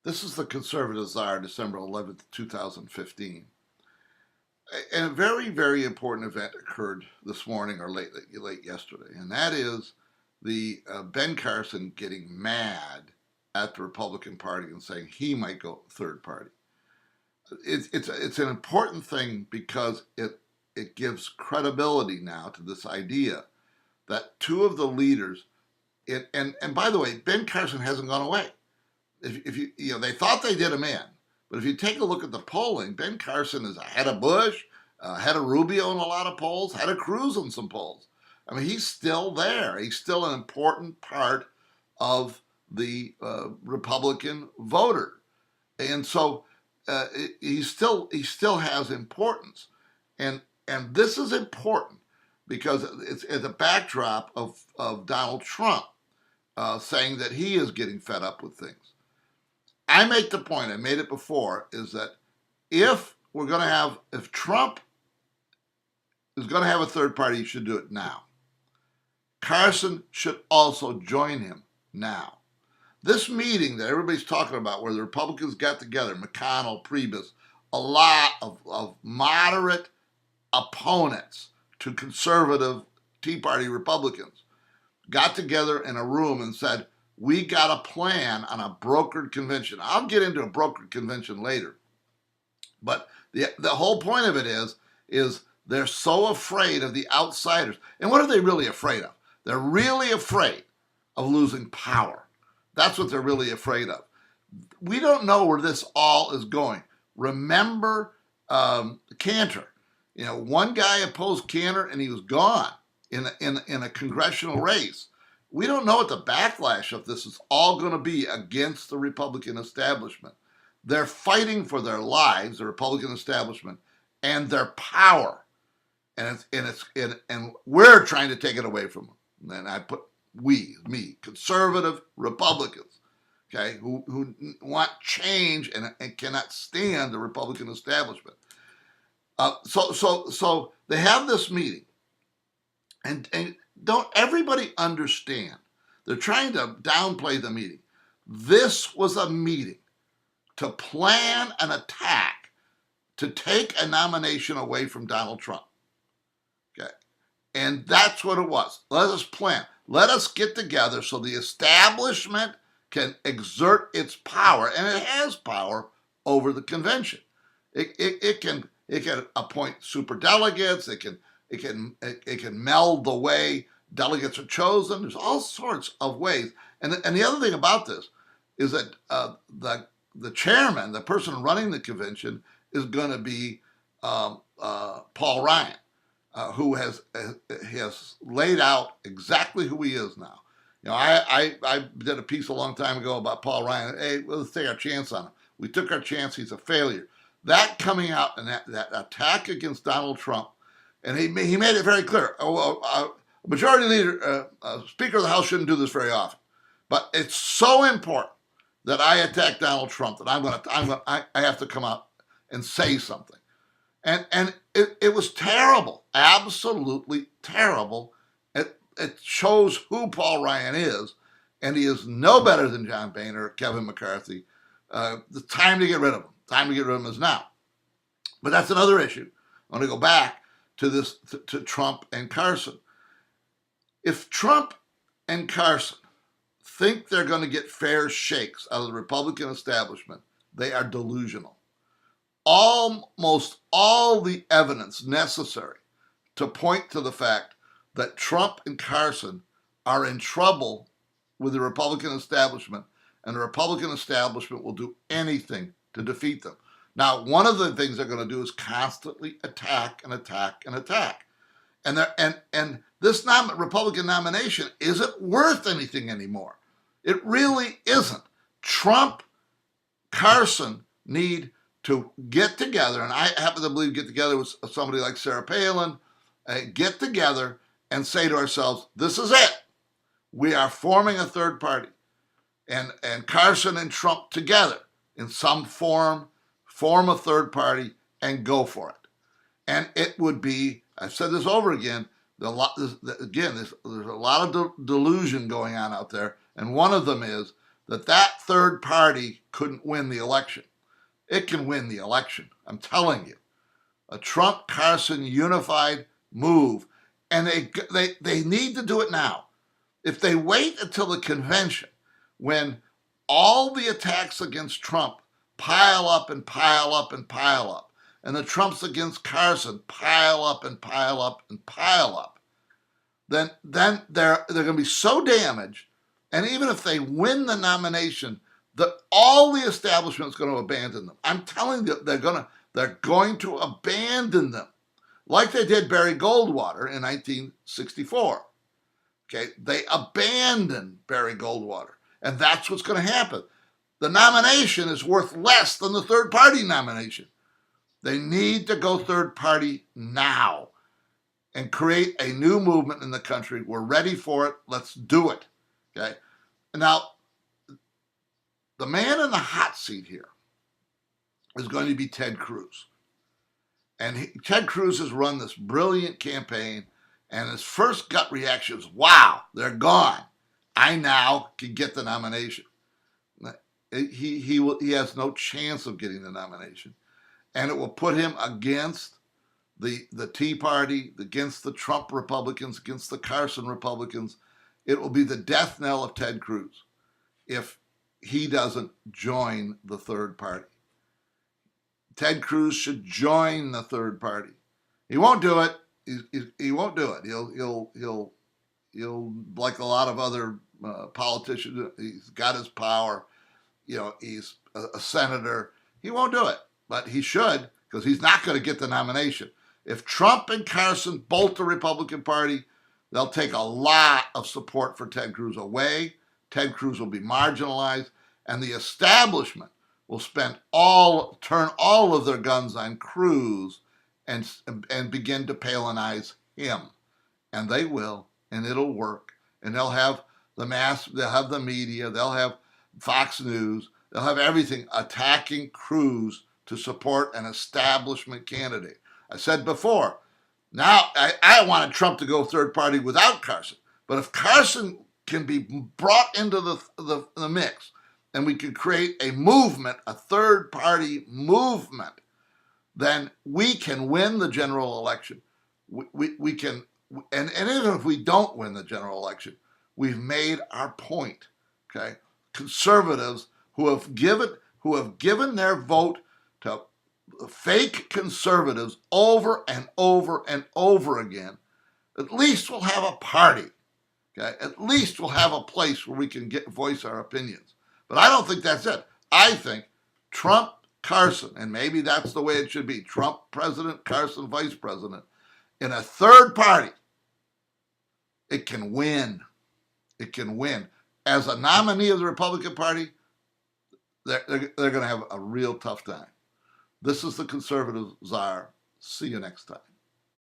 This is the conservative czar, December 11th, 2015. And a very, very important event occurred this morning or late yesterday, and that is the Ben Carson getting mad at the Republican Party and saying he might go third party. It's an important thing because it gives credibility now to this idea that two of the leaders, and by the way, Ben Carson hasn't gone away. If you know, they thought they did him in, but if you take a look at the polling, Ben Carson is ahead of Bush, ahead of Rubio in a lot of polls, ahead of Cruz in some polls. I mean, he's still there. He's still an important part of the Republican voter, and so he still has importance, and this is important because it's a backdrop of Donald Trump saying that he is getting fed up with things. I make the point, I made it before, is that if Trump is going to have a third party, he should do it now. Carson should also join him now. This meeting that everybody's talking about, where the Republicans got together, McConnell, Priebus, a lot of moderate opponents to conservative Tea Party Republicans, got together in a room and said, we got a plan on a brokered convention. I'll get into a brokered convention later. But the whole point of it is they're so afraid of the outsiders. And what are they really afraid of? They're really afraid of losing power. That's what they're really afraid of. We don't know where this all is going. Remember Cantor. You know, one guy opposed Cantor and he was gone in a congressional race. We don't know what the backlash of this is all going to be against the Republican establishment. They're fighting for their lives, the Republican establishment, and their power, and we're trying to take it away from them. And I put me, conservative Republicans, okay, who want change and cannot stand the Republican establishment. So they have this meeting, and don't everybody understand? They're trying to downplay the meeting. This was a meeting to plan an attack to take a nomination away from Donald Trump. Okay. And that's what it was. Let us plan. Let us get together so the establishment can exert its power, and it has power over the convention. It can appoint superdelegates. It can meld the way delegates are chosen. There's all sorts of ways. And the other thing about this is that the chairman, the person running the convention, is going to be Paul Ryan, who has laid out exactly who he is now. You know, I did a piece a long time ago about Paul Ryan. Hey, let's take our chance on him. We took our chance. He's a failure. That coming out and that attack against Donald Trump, and he made it very clear. Majority Leader, Speaker of the House shouldn't do this very often, but it's so important that I attack Donald Trump that I have to come out and say something, and it was terrible, absolutely terrible. It shows who Paul Ryan is, and he is no better than John Boehner or Kevin McCarthy. The time to get rid of him. Time to get rid of him is now. But that's another issue. I want to go back to this to Trump and Carson. If Trump and Carson think they're going to get fair shakes out of the Republican establishment, they are delusional. Almost all the evidence necessary to point to the fact that Trump and Carson are in trouble with the Republican establishment, and the Republican establishment will do anything to defeat them. Now, one of the things they're going to do is constantly attack and attack and attack. And this Republican nomination isn't worth anything anymore. It really isn't. Trump, Carson need to get together, and I happen to believe get together with somebody like Sarah Palin, get together and say to ourselves, this is it. We are forming a third party. And Carson and Trump together in some form a third party and go for it. And it would be, I've said this over again, there's a lot of delusion going on out there. And one of them is that that third party couldn't win the election. It can win the election. I'm telling you. A Trump-Carson unified move. And they need to do it now. If they wait until the convention, when all the attacks against Trump pile up and pile up and pile up, and the Trumps against Carson pile up and pile up and pile up, then they're going to be so damaged, and even if they win the nomination, all the establishment is going to abandon them. I'm telling you, they're going to abandon them, like they did Barry Goldwater in 1964. Okay, they abandoned Barry Goldwater, and that's what's going to happen. The nomination is worth less than the third party nomination. They need to go third party now and create a new movement in the country. We're ready for it. Let's do it. Okay. Now, the man in the hot seat here is going to be Ted Cruz. And Ted Cruz has run this brilliant campaign, and his first gut reaction is, wow, they're gone. I now can get the nomination. He has no chance of getting the nomination. And it will put him against the Tea Party, against the Trump Republicans, against the Carson Republicans. It will be the death knell of Ted Cruz if he doesn't join the third party. Ted Cruz should join the third party. He won't do it. He won't do it. He'll like a lot of other politicians. He's got his power. He's a senator. He won't do it, but he should, because he's not going to get the nomination. If Trump and Carson bolt the Republican Party, they'll take a lot of support for Ted Cruz away. Ted Cruz will be marginalized, and the establishment will turn all of their guns on Cruz and begin to Palinize him. And they will, and it'll work. And they'll have they'll have the media, they'll have Fox News, they'll have everything attacking Cruz to support an establishment candidate. I said before, now I wanted Trump to go third party without Carson. But if Carson can be brought into the mix, and we can create a movement, a third party movement, then we can win the general election. We can, and even if we don't win the general election, we've made our point. Okay, conservatives who have given their vote to fake conservatives over and over and over again, at least we'll have a party. Okay, at least we'll have a place where we can voice our opinions. But I don't think that's it. I think Trump, Carson, and maybe that's the way it should be, Trump president, Carson vice president, in a third party, it can win. It can win. As a nominee of the Republican Party, they're going to have a real tough time. This is the Conservative Czar. See you next time.